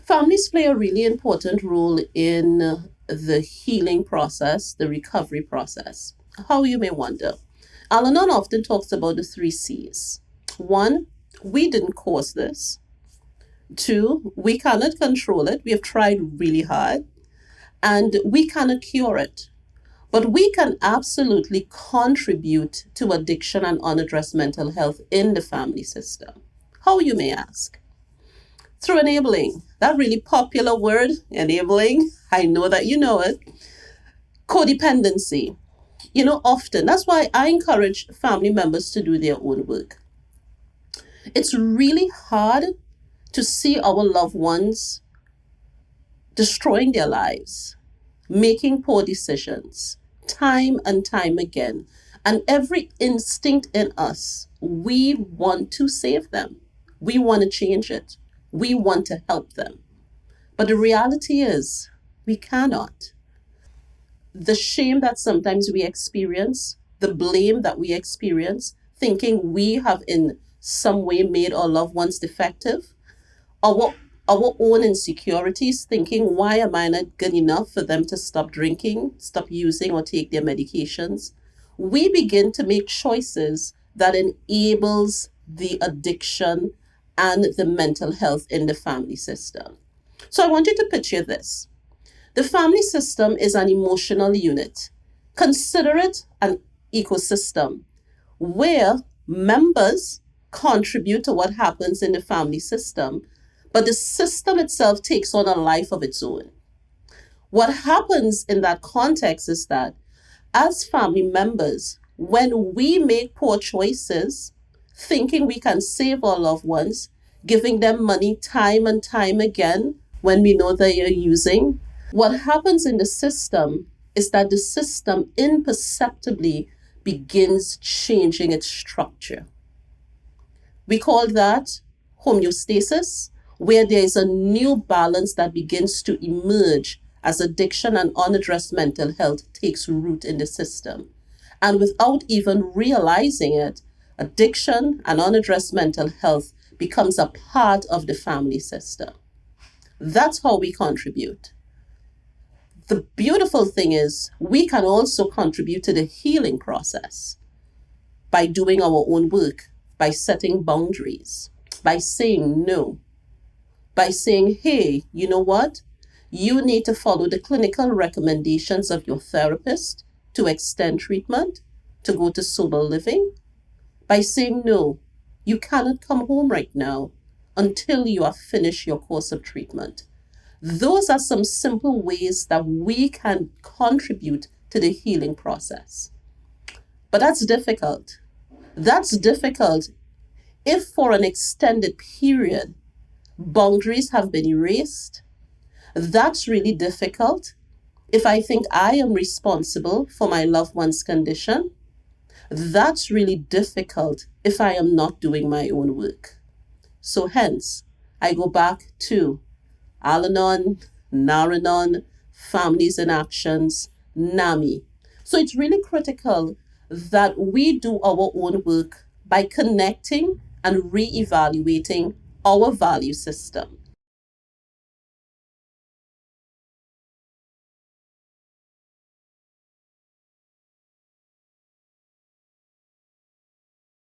Families play a really important role in the healing process, the recovery process. How, you may wonder? Al Anon often talks about the three C's. One, we didn't cause this. Two, we cannot control it. We have tried really hard. And we cannot cure it. But we can absolutely contribute to addiction and unaddressed mental health in the family system. How, you may ask? Through enabling. That really popular word, enabling. I know that you know it. Codependency. Often, that's why I encourage family members to do their own work. It's really hard to see our loved ones destroying their lives, making poor decisions, time and time again. And every instinct in us, we want to save them. We want to change it. We want to help them. But the reality is, we cannot. The shame that sometimes we experience, the blame that we experience, thinking we have in some way made our loved ones defective, our own insecurities, thinking, why am I not good enough for them to stop drinking, stop using, or take their medications? We begin to make choices that enables the addiction and the mental health in the family system. So I want you to picture this. The family system is an emotional unit. Consider it an ecosystem where members contribute to what happens in the family system, but the system itself takes on a life of its own. What happens in that context is that as family members, when we make poor choices, thinking we can save our loved ones, giving them money time and time again when we know they are using, what happens in the system is that the system imperceptibly begins changing its structure. We call that homeostasis, where there is a new balance that begins to emerge as addiction and unaddressed mental health takes root in the system. And without even realizing it, addiction and unaddressed mental health becomes a part of the family system. That's how we contribute. The beautiful thing is, we can also contribute to the healing process by doing our own work, by setting boundaries, by saying no, by saying, hey, you know what? You need to follow the clinical recommendations of your therapist to extend treatment, to go to sober living. By saying, no, you cannot come home right now until you have finished your course of treatment. Those are some simple ways that we can contribute to the healing process. But that's difficult. That's difficult if for an extended period, boundaries have been erased. That's really difficult if I think I am responsible for my loved one's condition. That's really difficult if I am not doing my own work. So hence, I go back to Al-Anon, Nar-Anon, Families in Actions, NAMI. So it's really critical that we do our own work by connecting and re-evaluating our value system.